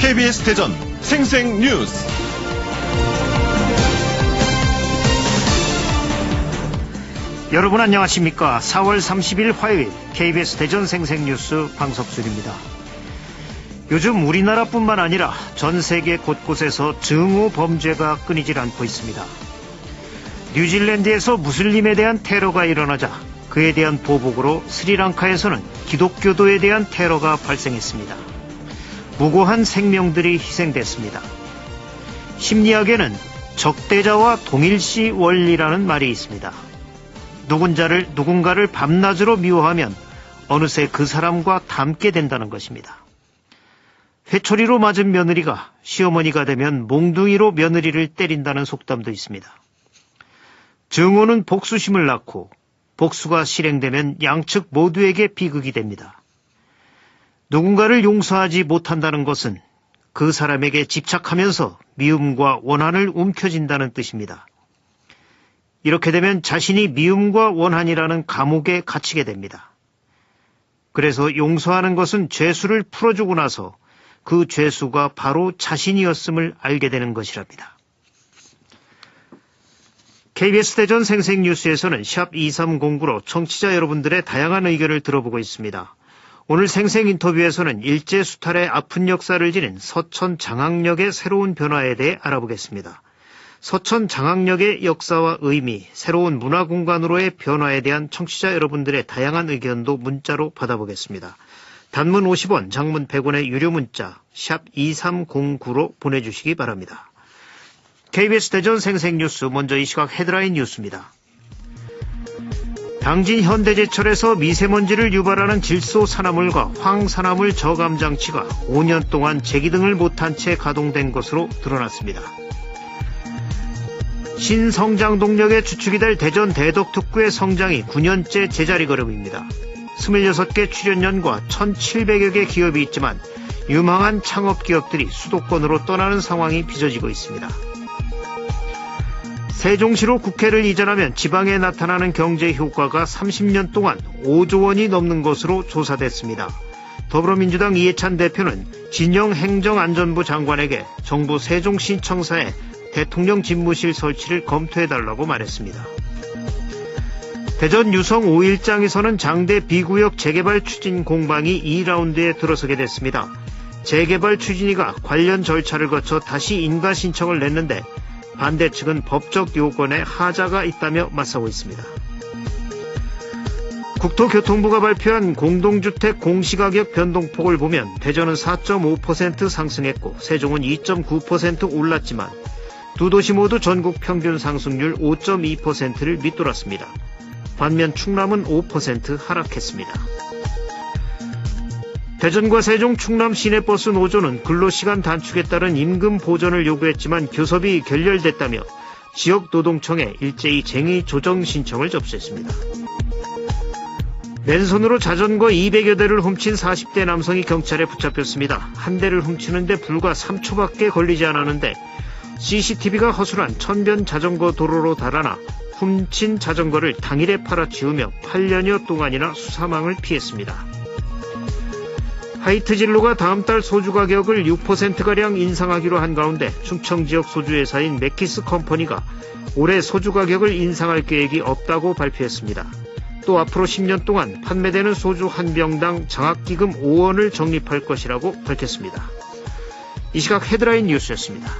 KBS 대전 생생뉴스. 여러분 안녕하십니까? 4월 30일 화요일 KBS 대전 생생뉴스 방석순입니다. 요즘 우리나라뿐만 아니라 전 세계 곳곳에서 증오 범죄가 끊이질 않고 있습니다. 뉴질랜드에서 무슬림에 대한 테러가 일어나자 그에 대한 보복으로 스리랑카에서는 기독교도에 대한 테러가 발생했습니다. 무고한 생명들이 희생됐습니다. 심리학에는 적대자와 동일시 원리라는 말이 있습니다. 누군가를 밤낮으로 미워하면 어느새 그 사람과 닮게 된다는 것입니다. 회초리로 맞은 며느리가 시어머니가 되면 몽둥이로 며느리를 때린다는 속담도 있습니다. 증오는 복수심을 낳고 복수가 실행되면 양측 모두에게 비극이 됩니다. 누군가를 용서하지 못한다는 것은 그 사람에게 집착하면서 미움과 원한을 움켜쥔다는 뜻입니다. 이렇게 되면 자신이 미움과 원한이라는 감옥에 갇히게 됩니다. 그래서 용서하는 것은 죄수를 풀어주고 나서 그 죄수가 바로 자신이었음을 알게 되는 것이랍니다. KBS 대전 생생뉴스에서는 샵 2309로 청취자 여러분들의 다양한 의견을 들어보고 있습니다. 오늘 생생 인터뷰에서는 일제수탈의 아픈 역사를 지닌 서천 장학역의 새로운 변화에 대해 알아보겠습니다. 서천 장학역의 역사와 의미, 새로운 문화공간으로의 변화에 대한 청취자 여러분들의 다양한 의견도 문자로 받아보겠습니다. 단문 50원, 장문 100원의 유료 문자 샵 2309로 보내주시기 바랍니다. KBS 대전 생생뉴스, 먼저 이 시각 헤드라인 뉴스입니다. 당진 현대제철에서 미세먼지를 유발하는 질소산화물과 황산화물 저감 장치가 5년 동안 제기등을 못한 채 가동된 것으로 드러났습니다. 신성장 동력의 주축이 될 대전 대덕특구의 성장이 9년째 제자리 걸음입니다. 26개 출연연과 1,700여 개 기업이 있지만 유망한 창업기업들이 수도권으로 떠나는 상황이 빚어지고 있습니다. 세종시로 국회를 이전하면 지방에 나타나는 경제 효과가 30년 동안 5조 원이 넘는 것으로 조사됐습니다. 더불어민주당 이해찬 대표는 진영 행정안전부 장관에게 정부 세종시청사에 대통령 집무실 설치를 검토해달라고 말했습니다. 대전 유성 5일장에서는 장대 B구역 재개발 추진 공방이 2라운드에 들어서게 됐습니다. 재개발 추진위가 관련 절차를 거쳐 다시 인가 신청을 냈는데 반대 측은 법적 요건에 하자가 있다며 맞서고 있습니다. 국토교통부가 발표한 공동주택 공시가격 변동폭을 보면 대전은 4.5% 상승했고 세종은 2.9% 올랐지만 두 도시 모두 전국 평균 상승률 5.2%를 밑돌았습니다. 반면 충남은 5% 하락했습니다. 대전과 세종, 충남 시내버스 노조는 근로시간 단축에 따른 임금 보전을 요구했지만 교섭이 결렬됐다며 지역노동청에 일제히 쟁의 조정 신청을 접수했습니다. 맨손으로 자전거 200여 대를 훔친 40대 남성이 경찰에 붙잡혔습니다. 한 대를 훔치는데 불과 3초밖에 걸리지 않았는데 CCTV가 허술한 천변 자전거 도로로 달아나 훔친 자전거를 당일에 팔아치우며 8년여 동안이나 수사망을 피했습니다. 하이트진로가 다음 달 소주 가격을 6%가량 인상하기로 한 가운데 충청 지역 소주회사인 맥키스 컴퍼니가 올해 소주 가격을 인상할 계획이 없다고 발표했습니다. 또 앞으로 10년 동안 판매되는 소주 한 병당 장학기금 5원을 적립할 것이라고 밝혔습니다. 이 시각 헤드라인 뉴스였습니다.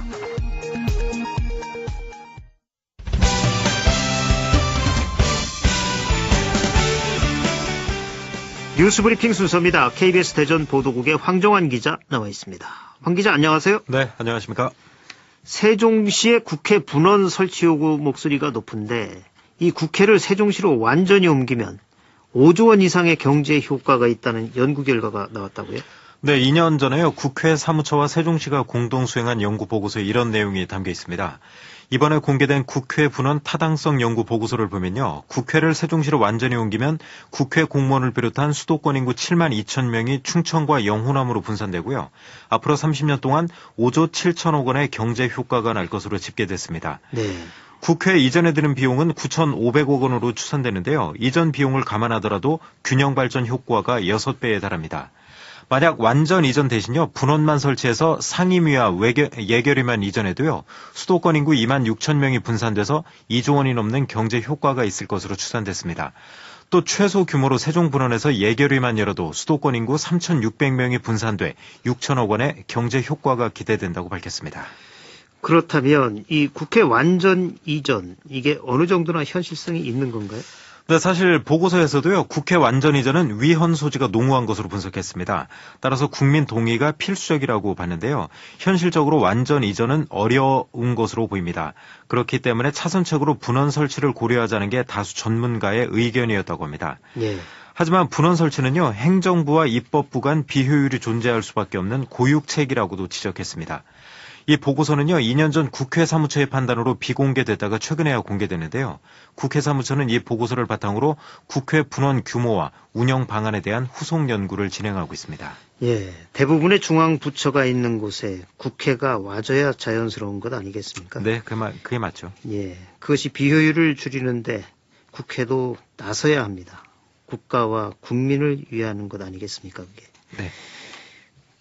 뉴스브리핑 순서입니다. KBS 대전 보도국의 황정환 기자 나와 있습니다. 황 기자 안녕하세요. 네, 안녕하십니까. 세종시의 국회 분원 설치 요구 목소리가 높은데 이 국회를 세종시로 완전히 옮기면 5조 원 이상의 경제 효과가 있다는 연구 결과가 나왔다고요? 네, 2년 전에요. 국회 사무처와 세종시가 공동 수행한 연구 보고서에 이런 내용이 담겨 있습니다. 이번에 공개된 국회 분원 타당성 연구 보고서를 보면요. 국회를 세종시로 완전히 옮기면 국회 공무원을 비롯한 수도권 인구 7만 2천 명이 충청과 영호남으로 분산되고요. 앞으로 30년 동안 5조 7천억 원의 경제 효과가 날 것으로 집계됐습니다. 네. 국회 이전에 드는 비용은 9,500억 원으로 추산되는데요. 이전 비용을 감안하더라도 균형 발전 효과가 6배에 달합니다. 만약 완전 이전 대신요, 분원만 설치해서 상임위와 예결위만 이전해도요, 수도권 인구 2만 6천 명이 분산돼서 2조 원이 넘는 경제 효과가 있을 것으로 추산됐습니다. 또 최소 규모로 세종 분원에서 예결위만 열어도 수도권 인구 3,600명이 분산돼 6천억 원의 경제 효과가 기대된다고 밝혔습니다. 그렇다면 이 국회 완전 이전, 이게 어느 정도나 현실성이 있는 건가요? 네, 사실 보고서에서도요, 국회 완전 이전은 위헌 소지가 농후한 것으로 분석했습니다. 따라서 국민 동의가 필수적이라고 봤는데요. 현실적으로 완전 이전은 어려운 것으로 보입니다. 그렇기 때문에 차선책으로 분원 설치를 고려하자는 게 다수 전문가의 의견이었다고 합니다. 예. 하지만 분원 설치는요, 행정부와 입법부 간 비효율이 존재할 수밖에 없는 고육책이라고도 지적했습니다. 이 보고서는요, 2년 전 국회 사무처의 판단으로 비공개됐다가 최근에야 공개됐는데요. 국회 사무처는 이 보고서를 바탕으로 국회 분원 규모와 운영 방안에 대한 후속 연구를 진행하고 있습니다. 예, 대부분의 중앙 부처가 있는 곳에 국회가 와줘야 자연스러운 것 아니겠습니까? 네, 그게 맞죠. 예, 그것이 비효율을 줄이는데 국회도 나서야 합니다. 국가와 국민을 위하는 것 아니겠습니까, 그게? 네.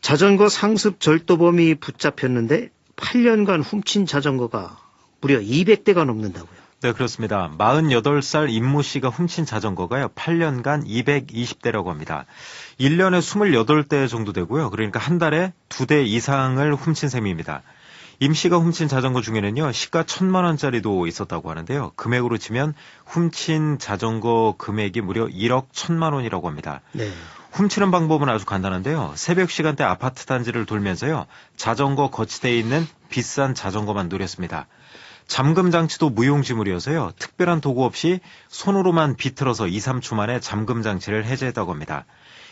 자전거 상습 절도범이 붙잡혔는데 8년간 훔친 자전거가 무려 200대가 넘는다고요. 네, 그렇습니다. 48살 임모 씨가 훔친 자전거가요, 8년간 220대라고 합니다. 1년에 28대 정도 되고요. 그러니까 한 달에 2대 이상을 훔친 셈입니다. 임 씨가 훔친 자전거 중에는요, 시가 1,000만 원짜리도 있었다고 하는데요. 금액으로 치면 훔친 자전거 금액이 무려 1억 1,000만 원이라고 합니다. 네. 훔치는 방법은 아주 간단한데요. 새벽 시간대 아파트 단지를 돌면서요, 자전거 거치대에 있는 비싼 자전거만 노렸습니다. 잠금 장치도 무용지물이어서요, 특별한 도구 없이 손으로만 비틀어서 2, 3초 만에 잠금 장치를 해제했다고 합니다.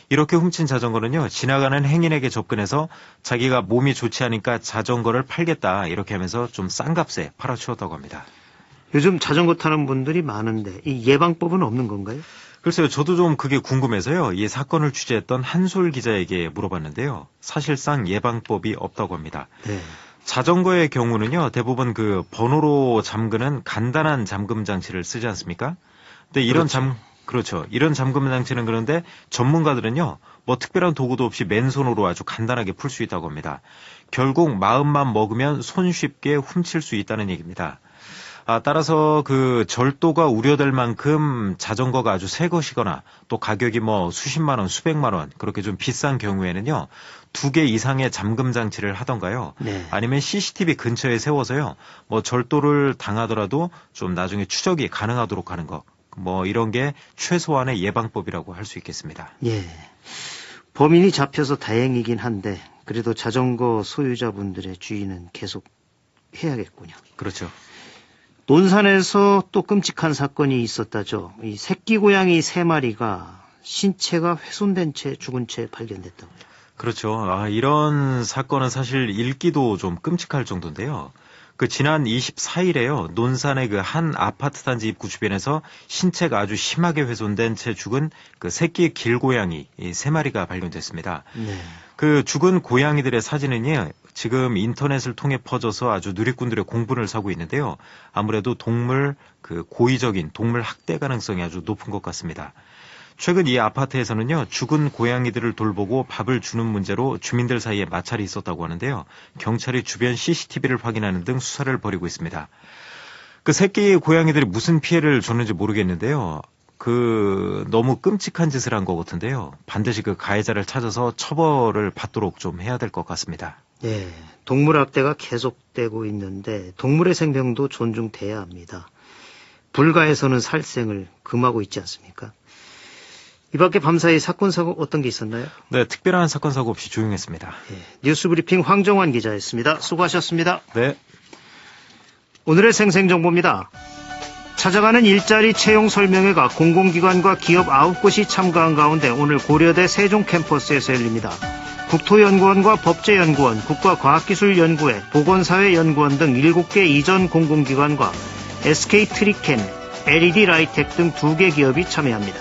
이렇게 훔친 자전거는요, 지나가는 행인에게 접근해서 자기가 몸이 좋지 않으니까 자전거를 팔겠다, 이렇게 하면서 좀 싼 값에 팔아치웠다고 합니다. 요즘 자전거 타는 분들이 많은데 이 예방법은 없는 건가요? 글쎄요, 저도 좀 그게 궁금해서요, 이 사건을 취재했던 한솔 기자에게 물어봤는데요. 사실상 예방법이 없다고 합니다. 네. 자전거의 경우는요, 대부분 그 번호로 잠그는 간단한 잠금 장치를 쓰지 않습니까? 근데 이런 그렇죠. 이런 잠금 장치는 그런데 전문가들은요, 뭐 특별한 도구도 없이 맨손으로 아주 간단하게 풀 수 있다고 합니다. 결국 마음만 먹으면 손쉽게 훔칠 수 있다는 얘기입니다. 따라서 그 절도가 우려될 만큼 자전거가 아주 새 것이거나 또 가격이 뭐 수십만 원, 수백만 원 그렇게 좀 비싼 경우에는요, 2개 이상의 잠금 장치를 하던가요. 네. 아니면 CCTV 근처에 세워서요, 뭐 절도를 당하더라도 좀 나중에 추적이 가능하도록 하는 거. 뭐 이런 게 최소한의 예방법이라고 할 수 있겠습니다. 예. 범인이 잡혀서 다행이긴 한데 그래도 자전거 소유자분들의 주의는 계속 해야겠군요. 그렇죠. 논산에서 또 끔찍한 사건이 있었다죠. 이 새끼 고양이 3마리가 신체가 훼손된 채 죽은 채 발견됐다고요. 그렇죠. 이런 사건은 사실 읽기도 좀 끔찍할 정도인데요. 그 지난 24일에요. 논산의 그 한 아파트 단지 입구 주변에서 신체가 아주 심하게 훼손된 채 죽은 그 새끼 길고양이 3마리가 발견됐습니다. 네. 그 죽은 고양이들의 사진은요, 지금 인터넷을 통해 퍼져서 아주 누리꾼들의 공분을 사고 있는데요. 아무래도 고의적인 동물 학대 가능성이 아주 높은 것 같습니다. 최근 이 아파트에서는요, 죽은 고양이들을 돌보고 밥을 주는 문제로 주민들 사이에 마찰이 있었다고 하는데요. 경찰이 주변 CCTV를 확인하는 등 수사를 벌이고 있습니다. 그 새끼 고양이들이 무슨 피해를 줬는지 모르겠는데요. 너무 끔찍한 짓을 한 것 같은데요. 반드시 그 가해자를 찾아서 처벌을 받도록 좀 해야 될 것 같습니다. 네. 동물 학대가 계속되고 있는데 동물의 생명도 존중돼야 합니다. 불가에서는 살생을 금하고 있지 않습니까? 이 밖에 밤사이 사건, 사고 어떤 게 있었나요? 네, 특별한 사건, 사고 없이 조용했습니다. 네, 뉴스브리핑 황정환 기자였습니다. 수고하셨습니다. 네. 오늘의 생생정보입니다. 찾아가는 일자리 채용 설명회가 공공기관과 기업 9곳이 참가한 가운데 오늘 고려대 세종 캠퍼스에서 열립니다. 국토연구원과 법제연구원, 국가과학기술연구회, 보건사회연구원 등 7개 이전 공공기관과 SK트리캠, LED라이텍 등 2개 기업이 참여합니다.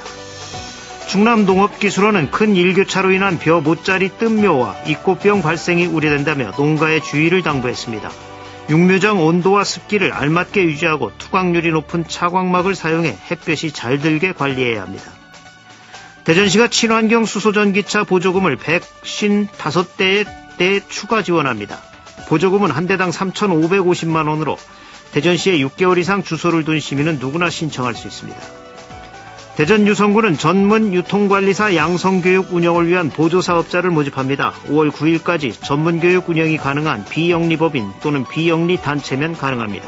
충남농업기술원은 큰 일교차로 인한 벼 모짜리 뜸묘와 입꽃병 발생이 우려된다며 농가에 주의를 당부했습니다. 육묘장 온도와 습기를 알맞게 유지하고 투광률이 높은 차광막을 사용해 햇볕이 잘 들게 관리해야 합니다. 대전시가 친환경 수소전기차 보조금을 155대에 추가 지원합니다. 보조금은 한 대당 3,550만 원으로 대전시에 6개월 이상 주소를 둔 시민은 누구나 신청할 수 있습니다. 대전 유성구는 전문 유통관리사 양성교육 운영을 위한 보조사업자를 모집합니다. 5월 9일까지 전문교육 운영이 가능한 비영리법인 또는 비영리단체면 가능합니다.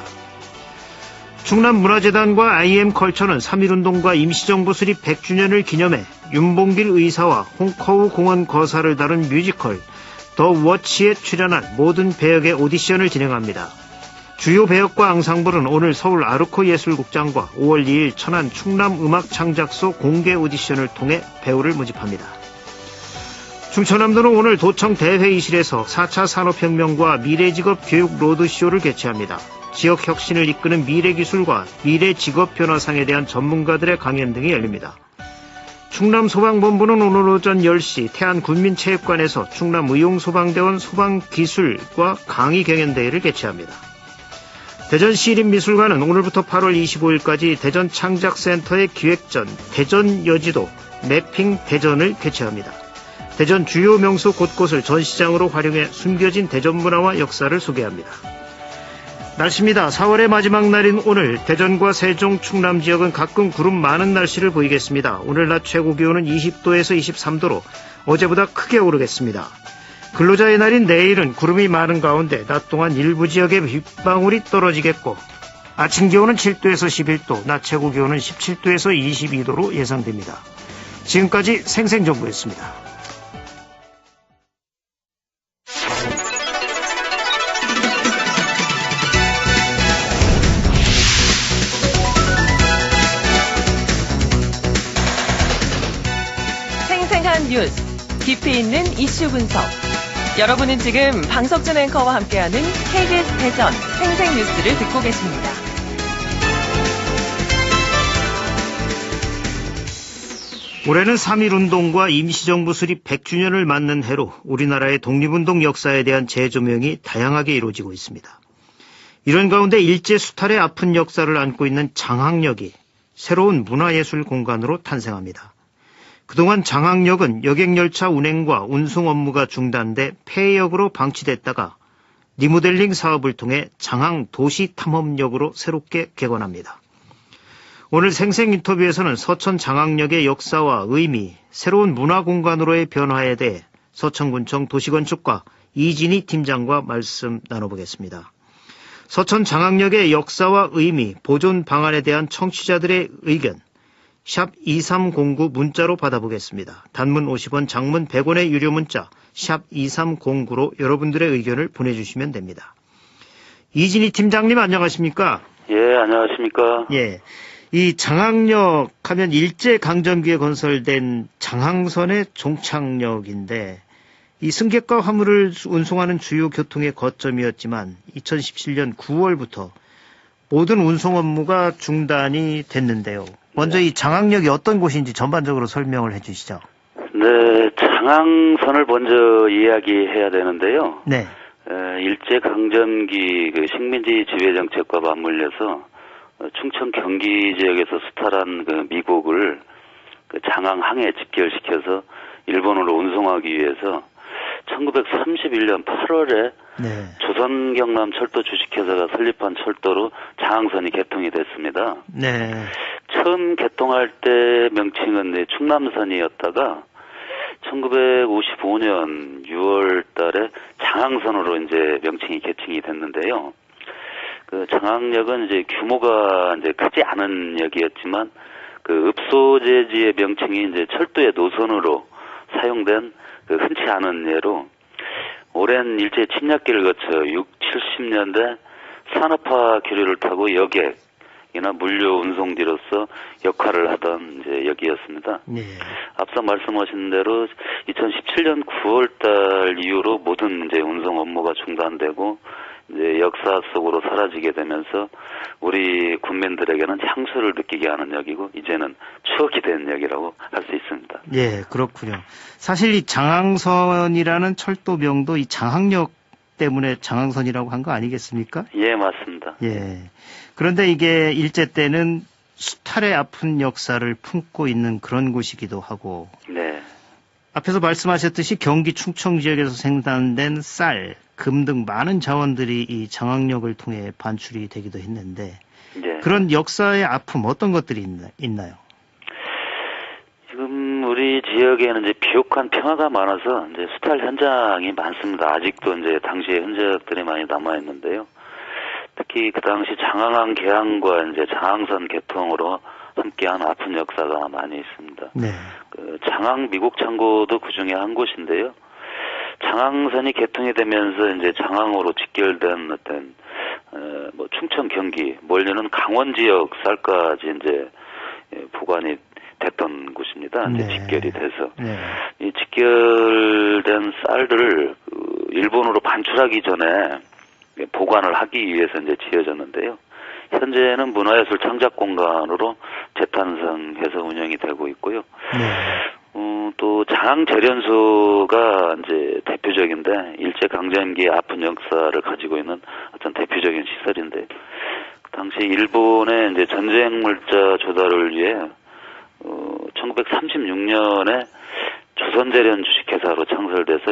충남문화재단과 IM컬처는 3.1운동과 임시정부 수립 100주년을 기념해 윤봉길 의사와 홍커우 공원 거사를 다룬 뮤지컬 더 워치에 출연한 모든 배역의 오디션을 진행합니다. 주요 배역과 앙상블은 오늘 서울 아르코 예술국장과 5월 2일 천안 충남음악창작소 공개 오디션을 통해 배우를 모집합니다. 충청남도는 오늘 도청 대회의실에서 4차 산업혁명과 미래직업 교육 로드쇼를 개최합니다. 지역 혁신을 이끄는 미래기술과 미래직업변화상에 대한 전문가들의 강연 등이 열립니다. 충남소방본부는 오늘 오전 10시 태안군민체육관에서 충남의용소방대원 소방기술과 강의 경연대회를 개최합니다. 대전시립미술관은 오늘부터 8월 25일까지 대전창작센터의 기획전 대전여지도 매핑 대전을 개최합니다. 대전 주요 명소 곳곳을 전시장으로 활용해 숨겨진 대전 문화와 역사를 소개합니다. 날씨입니다. 4월의 마지막 날인 오늘 대전과 세종, 충남 지역은 가끔 구름 많은 날씨를 보이겠습니다. 오늘 낮 최고 기온은 20도에서 23도로 어제보다 크게 오르겠습니다. 근로자의 날인 내일은 구름이 많은 가운데 낮 동안 일부 지역에 빗방울이 떨어지겠고 아침 기온은 7도에서 11도, 낮 최고 기온은 17도에서 22도로 예상됩니다. 지금까지 생생정보였습니다. 생생한 뉴스, 깊이 있는 이슈 분석. 여러분은 지금 방석준 앵커와 함께하는 KBS 대전 생생뉴스를 듣고 계십니다. 올해는 3.1운동과 임시정부 수립 100주년을 맞는 해로 우리나라의 독립운동 역사에 대한 재조명이 다양하게 이루어지고 있습니다. 이런 가운데 일제수탈의 아픈 역사를 안고 있는 장학역이 새로운 문화예술 공간으로 탄생합니다. 그동안 장학역은 여객열차 운행과 운송 업무가 중단돼 폐역으로 방치됐다가 리모델링 사업을 통해 장항도시탐험역으로 새롭게 개관합니다. 오늘 생생 인터뷰에서는 서천 장학역의 역사와 의미, 새로운 문화공간으로의 변화에 대해 서천군청 도시건축과 이진희 팀장과 말씀 나눠보겠습니다. 서천 장학역의 역사와 의미, 보존 방안에 대한 청취자들의 의견, 샵 2309 문자로 받아보겠습니다. 단문 50원, 장문 100원의 유료 문자 샵 2309로 여러분들의 의견을 보내주시면 됩니다. 이진희 팀장님 안녕하십니까? 예, 안녕하십니까? 예, 이 장학역 하면 일제강점기에 건설된 장항선의 종착역인데 이 승객과 화물을 운송하는 주요 교통의 거점이었지만 2017년 9월부터 모든 운송 업무가 중단이 됐는데요. 먼저 이 장학역이 어떤 곳인지 전반적으로 설명을 해 주시죠. 네, 장항선을 먼저 이야기해야 되는데요. 네. 일제강점기 그 식민지 지배정책과 맞물려서 충청 경기 지역에서 수탈한 그 미국을 그 장항항에 집결시켜서 일본으로 운송하기 위해서 1931년 8월에 네. 조선경남철도 주식회사가 설립한 철도로 장항선이 개통이 됐습니다. 네. 처음 개통할 때 명칭은 충남선이었다가 1955년 6월 달에 장항선으로 이제 명칭이 개칭이 됐는데요. 그 장항역은 이제 규모가 이제 크지 않은 역이었지만 그 읍소재지의 명칭이 이제 철도의 노선으로 사용된 그 흔치 않은 예로 오랜 일제 침략기를 거쳐 60, 70년대 산업화 기류를 타고 여객이나 물류 운송지로서 역할을 하던 이제 역이었습니다. 네. 앞서 말씀하신 대로 2017년 9월달 이후로 모든 이제 운송 업무가 중단되고 이제 역사 속으로 사라지게 되면서 우리 국민들에게는 향수를 느끼게 하는 역이고 이제는 추억이 된 역이라고 할 수 있습니다. 예, 그렇군요. 사실 이 장항선이라는 철도명도 이 장학역 때문에 장항선이라고 한 거 아니겠습니까? 예, 맞습니다. 예. 그런데 이게 일제 때는 수탈의 아픈 역사를 품고 있는 그런 곳이기도 하고 네. 앞에서 말씀하셨듯이 경기 충청 지역에서 생산된 쌀, 금 등 많은 자원들이 이 장항역을 통해 반출이 되기도 했는데 네. 그런 역사의 아픔 어떤 것들이 있나요? 지금 우리 지역에는 이제 비옥한 평화가 많아서 이제 수탈 현장이 많습니다. 아직도 이제 당시의 흔적들이 많이 남아 있는데요. 특히 그 당시 장항항 개항과 이제 장항선 개통으로 함께한 아픈 역사가 많이 있습니다. 네. 그 장항 미국 창고도 그 중에 한 곳인데요. 장항선이 개통이 되면서 이제 장항으로 직결된 어떤 뭐 충청 경기 멀리는 강원 지역 쌀까지 이제 보관이 됐던 곳입니다. 이제 네. 직결이 돼서 네. 이 직결된 쌀들을 일본으로 반출하기 전에 보관을 하기 위해서 이제 지어졌는데요. 현재는 문화예술 창작 공간으로 재탄생해서 운영이 되고 있고요. 네. 또 장항 재련소가 이제 대표적인데 일제 강점기의 아픈 역사를 가지고 있는 어떤 대표적인 시설인데 당시 일본의 이제 전쟁 물자 조달을 위해 1936년에 조선재련 주식회사로 창설돼서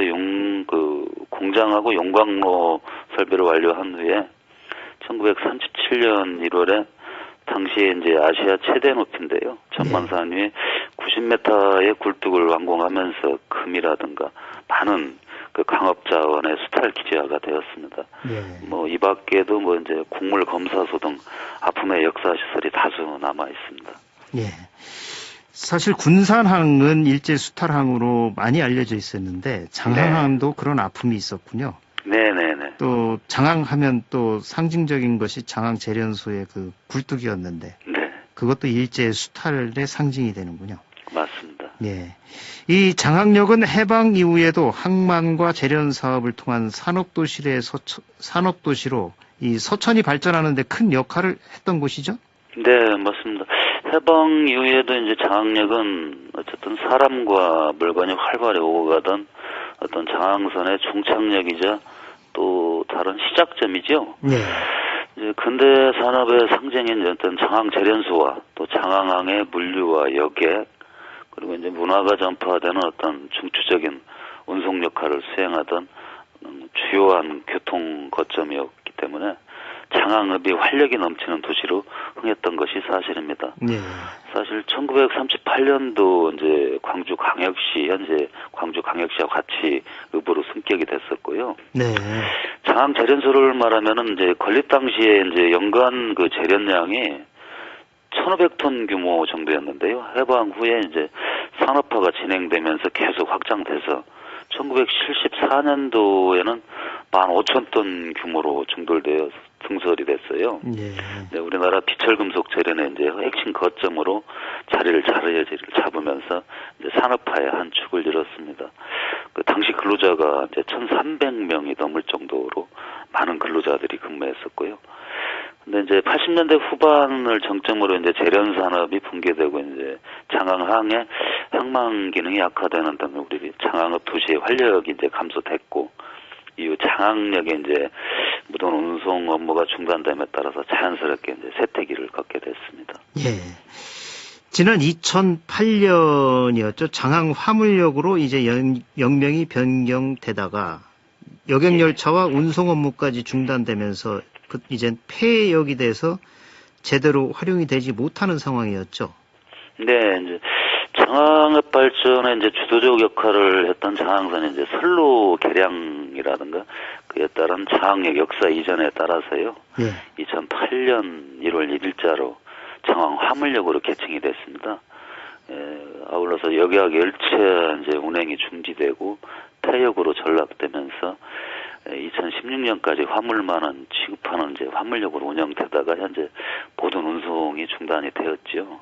공장하고 용광로 설비를 완료한 후에 1937년 1월에 당시에 이제 아시아 최대 높이인데요. 전만산 위에 90m의 굴뚝을 완공하면서 금이라든가 많은 그 강업 자원의 수탈 기지화가 되었습니다. 네. 뭐 이 밖에도 뭐 이제 곡물 검사소 등 아픔의 역사 시설이 다수 남아 있습니다. 예. 사실 군산항은 일제 수탈항으로 많이 알려져 있었는데 장항항도 그런 아픔이 있었군요. 네네네. 또 장항하면 또 상징적인 것이 장항 재련소의 그 굴뚝이었는데 네. 그것도 일제 수탈의 상징이 되는군요. 맞습니다. 예. 이 장항역은 해방 이후에도 항만과 재련 사업을 통한 산업도시로 이 서천이 발전하는 데 큰 역할을 했던 곳이죠? 네, 맞습니다. 해방 이후에도 이제 장항역은 어쨌든 사람과 물건이 활발히 오고 가던 어떤 장항선의 종착역이자 또 다른 시작점이죠. 네. 이제 근대 산업의 상징인 어떤 장항 재련소와 또 장항항의 물류와 여객 그리고 이제 문화가 전파되는 어떤 중추적인 운송 역할을 수행하던 주요한 교통 거점이었기 때문에 장항읍이 활력이 넘치는 도시로 흥했던 것이 사실입니다. 네. 사실 1938년도 이제 광주광역시 현재 광주광역시와 같이 읍으로 승격이 됐었고요. 네. 장항 재련소를 말하면은 이제 건립 당시에 이제 연간 그 재련량이 1,500톤 규모 정도였는데요. 해방 후에 이제 산업화가 진행되면서 계속 확장돼서 1974년도에는 15,000톤 규모로 증설이 됐어요. 네. 네, 우리나라 비철금속 재련의 이제 핵심 거점으로 자리를 잡으면서 이제 산업화의 한 축을 이뤘습니다. 그 당시 근로자가 이제 1,300명이 넘을 정도로 많은 근로자들이 근무했었고요. 근데 이제 80년대 후반을 정점으로 이제 재련 산업이 붕괴되고 이제 장항항의 항만 기능이 약화되는 등 우리 장항읍 도시의 활력이 이제 감소됐고 이후 장항역에 이제 무던 운송 업무가 중단됨에 따라서 자연스럽게 이제 쇠퇴기를 걷게 됐습니다. 예. 지난 2008년이었죠. 장항 화물역으로 이제 역명이 변경되다가 여객열차와 운송 업무까지 중단되면서 이젠 폐역이 돼서 제대로 활용이 되지 못하는 상황이었죠. 네, 이제 장항읍 발전에 이제 주도적 역할을 했던 장항선의 이제 선로 개량이라든가 그에 따른 장항역 역사 이전에 따라서요. 예. 2008년 1월 1일자로 장항 화물역으로 개칭이 됐습니다. 아울러서 역약 열차 이제 운행이 중지되고 폐역으로 전락되면서 2016년까지 화물만은 취급하는 이제 화물역으로 운영되다가 현재 모든 운송이 중단이 되었죠.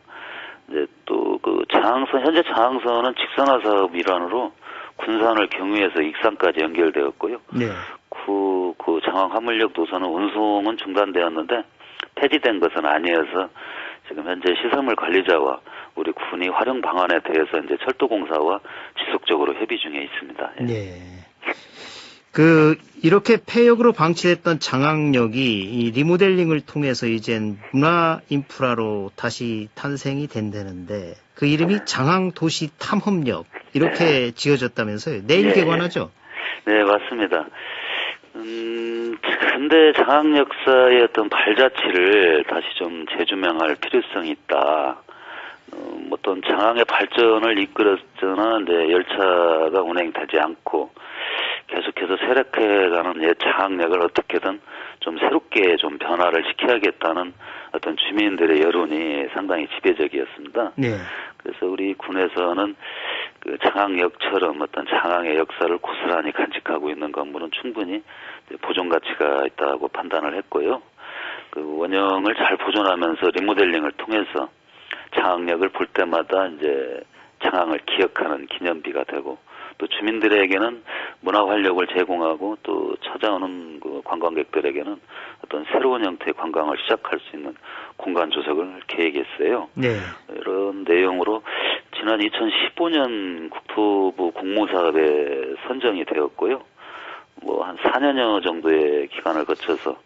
이제 또 그 장항선 현재 장항선은 직선화 사업 일환으로 군산을 경유해서 익산까지 연결되었고요. 네. 그 장항 화물역 노선은 운송은 중단되었는데 폐지된 것은 아니어서 지금 현재 시설물 관리자와 우리 군이 활용 방안에 대해서 이제 철도공사와 지속적으로 협의 중에 있습니다. 예. 네. 이렇게 폐역으로 방치됐던 장항역이 이 리모델링을 통해서 이젠 문화 인프라로 다시 탄생이 된다는데 그 이름이 장항도시탐험역 이렇게 지어졌다면서요. 내일 개관하죠? 네, 맞습니다. 근데 장항 역사의 어떤 발자취를 다시 좀 재조명할 필요성이 있다. 어떤 장항의 발전을 이끌었잖아, 이제 열차가 운행되지 않고 계속해서 쇠락해가는 옛 장항역을 어떻게든 좀 새롭게 좀 변화를 시켜야겠다는 어떤 주민들의 여론이 상당히 지배적이었습니다. 네. 그래서 우리 군에서는 그 장항역처럼 어떤 장항의 역사를 고스란히 간직하고 있는 건물은 충분히 보존 가치가 있다고 판단을 했고요. 그 원형을 잘 보존하면서 리모델링을 통해서 장항역을 볼 때마다 이제 장항을 기억하는 기념비가 되고 또 주민들에게는 문화 활력을 제공하고 또 찾아오는 그 관광객들에게는 어떤 새로운 형태의 관광을 시작할 수 있는 공간 조성을 계획했어요. 네. 이런 내용으로 지난 2015년 국토부 공모사업에 선정이 되었고요. 뭐 한 4년여 정도의 기간을 거쳐서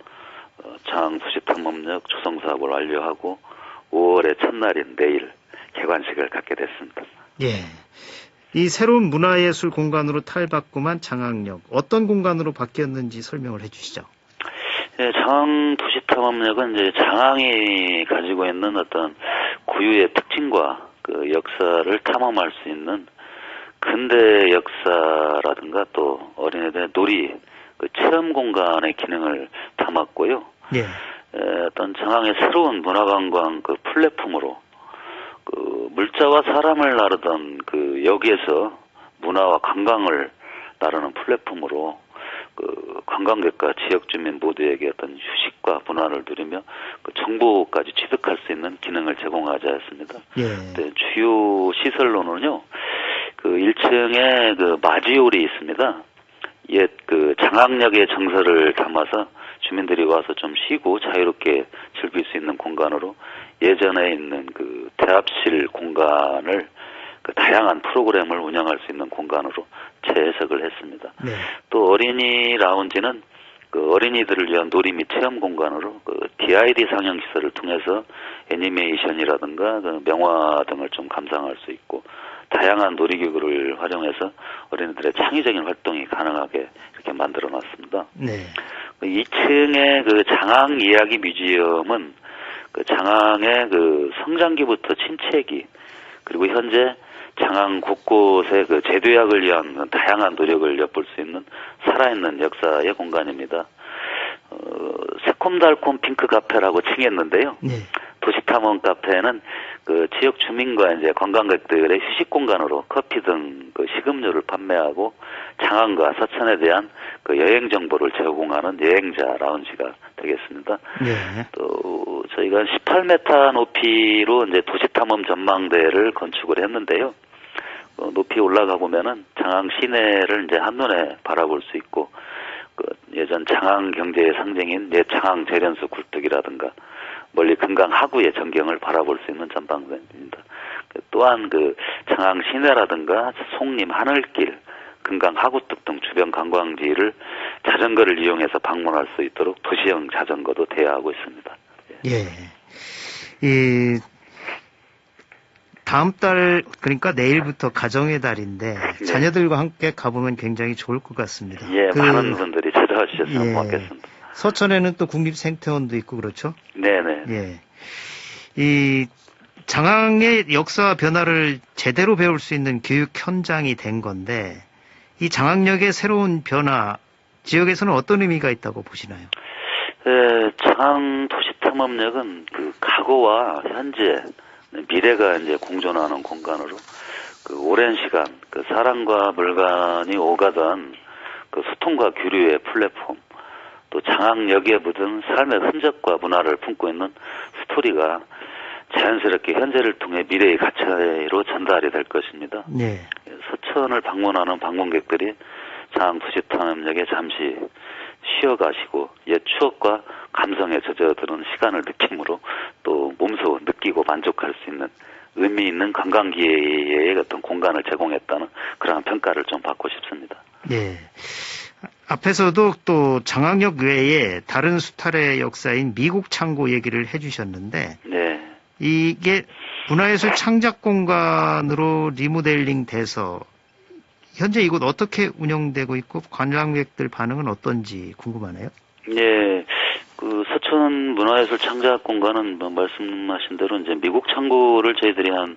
장항도시탐험역 조성 사업을 완료하고 5월의 첫날인 내일 개관식을 갖게 됐습니다. 예. 이 새로운 문화예술 공간으로 탈바꿈한 장항역 어떤 공간으로 바뀌었는지 설명을 해주시죠. 네, 장항도시탐험역은 이제 장항이 가지고 있는 어떤 고유의 특징과 그 역사를 탐험할 수 있는 근대 역사라든가 또 어린이들의 놀이 그 체험 공간의 기능을 담았고요. 예. 어떤 장항의 새로운 문화관광 그 플랫폼으로 그 물자와 사람을 나르던 그 역에서 문화와 관광을 나르는 플랫폼으로 그 관광객과 지역 주민 모두에게 어떤 휴식과 문화를 누리며 그 정보까지 취득할 수 있는 기능을 제공하자 했습니다. 예. 네, 주요 시설로는요, 그 1층에 그 마지홀이 있습니다. 옛 그 장항역의 정서를 담아서 주민들이 와서 좀 쉬고 자유롭게 즐길 수 있는 공간으로 예전에 있는 그 대합실 공간을 그 다양한 프로그램을 운영할 수 있는 공간으로 재해석을 했습니다. 네. 또 어린이 라운지는 그 어린이들을 위한 놀이 및 체험 공간으로 그 DID 상영 시설을 통해서 애니메이션이라든가 그 명화 등을 좀 감상할 수 있고 다양한 놀이기구를 활용해서 어린이들의 창의적인 활동이 가능하게 이렇게 만들어 놨습니다. 네. 2층의 그 장항 이야기 뮤지엄은 그 장항의 그 성장기부터 침체기 그리고 현재 장항 곳곳에 그 재도약을 위한 다양한 노력을 엿볼 수 있는 살아있는 역사의 공간입니다. 새콤달콤 핑크 카페라고 칭했는데요. 네. 도시탐험 카페는 그 지역 주민과 이제 관광객들의 휴식 공간으로 커피 등 그 식음료를 판매하고 장항과 서천에 대한 그 여행 정보를 제공하는 여행자 라운지가 되겠습니다. 네. 또 저희가 18m 높이로 이제 도시탐험 전망대를 건축을 했는데요. 높이 올라가 보면은 장항 시내를 이제 한눈에 바라볼 수 있고 그 예전 장항 경제의 상징인 옛 장항 재련소 굴뚝이라든가 멀리 금강 하구의 전경을 바라볼 수 있는 전망대입니다. 또한 그 장항 시내라든가 송림 하늘길, 금강 하구뚝 등 주변 관광지를 자전거를 이용해서 방문할 수 있도록 도시형 자전거도 대여하고 있습니다. 예. 이 다음 달 그러니까 내일부터 가정의 달인데 네. 자녀들과 함께 가보면 굉장히 좋을 것 같습니다. 예, 많은 분들이 찾아와 주셔서 예. 고맙겠습니다. 서천에는 또 국립생태원도 있고 그렇죠? 네네. 예. 이 장항의 역사 변화를 제대로 배울 수 있는 교육 현장이 된 건데 이 장항역의 새로운 변화 지역에서는 어떤 의미가 있다고 보시나요? 네, 장항 도시탐험역은 그 과거와 현재, 미래가 이제 공존하는 공간으로 그 오랜 시간 그 사람과 물건이 오가던 그 소통과 교류의 플랫폼 또 장항역에 묻은 삶의 흔적과 문화를 품고 있는 스토리가 자연스럽게 현재를 통해 미래의 가치로 전달이 될 것입니다. 네. 서천을 방문하는 방문객들이 장항 도시탐험역에 잠시 쉬어가시고 옛 추억과 감성에 젖어드는 시간을 느낌으로 또 몸소 느끼고 만족할 수 있는 의미 있는 관광기회의 어떤 공간을 제공했다는 그런 평가를 좀 받고 싶습니다. 네. 앞에서도 또 장학역 외에 다른 수탈의 역사인 미국 창고 얘기를 해주셨는데 네. 이게 문화예술 창작 공간으로 리모델링 돼서 현재 이곳 어떻게 운영되고 있고 관광객들 반응은 어떤지 궁금하네요. 예. 그 서천 문화예술 창작 공간은 뭐 말씀하신 대로 이제 미국 창고를 저희들이 한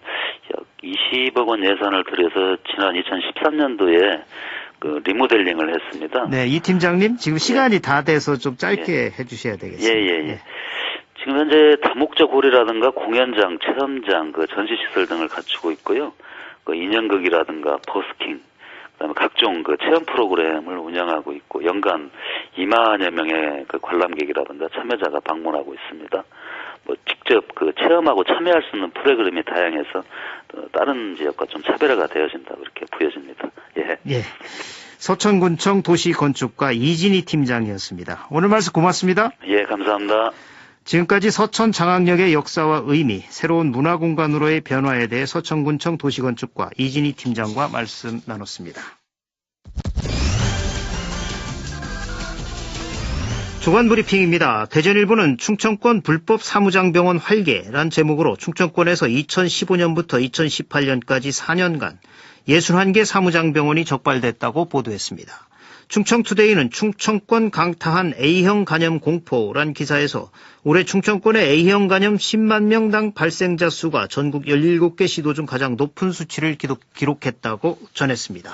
약 20억 원 예산을 들여서 지난 2013년도에 그 리모델링을 했습니다. 네, 이 팀장님 지금 시간이 다 돼서 좀 짧게 해주셔야 되겠습니다. 예. 지금 현재 다목적 홀이라든가 공연장, 체험장, 그 전시시설 등을 갖추고 있고요. 그 인형극이라든가 버스킹, 그다음에 각종 그 체험 프로그램을 운영하고 있고 연간 2만여 명의 그 관람객이라든가 참여자가 방문하고 있습니다. 뭐 직접 그 체험하고 참여할 수 있는 프로그램이 다양해서 다른 지역과 좀 차별화가 되어진다 그렇게 보여집니다. 예. 서천군청 도시건축과 이진희 팀장이었습니다. 오늘 말씀 고맙습니다. 예, 감사합니다. 지금까지 서천 장학역의 역사와 의미, 새로운 문화공간으로의 변화에 대해 서천군청 도시건축과 이진희 팀장과 말씀 나눴습니다. 주간브리핑입니다. 대전일보는 충청권 불법 사무장병원 활개란 제목으로 충청권에서 2015년부터 2018년까지 4년간 61개 사무장병원이 적발됐다고 보도했습니다. 충청투데이는 충청권 강타한 A형 간염 공포란 기사에서 올해 충청권의 A형 간염 10만 명당 발생자 수가 전국 17개 시도 중 가장 높은 수치를 기록했다고 전했습니다.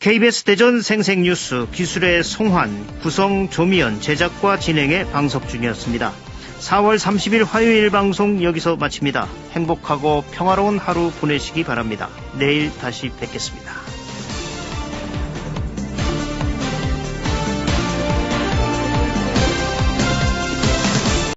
KBS 대전 생생뉴스 기술의 송환, 구성 조미연, 제작과 진행의 방석준이었습니다. 4월 30일 화요일 방송 여기서 마칩니다. 행복하고 평화로운 하루 보내시기 바랍니다. 내일 다시 뵙겠습니다.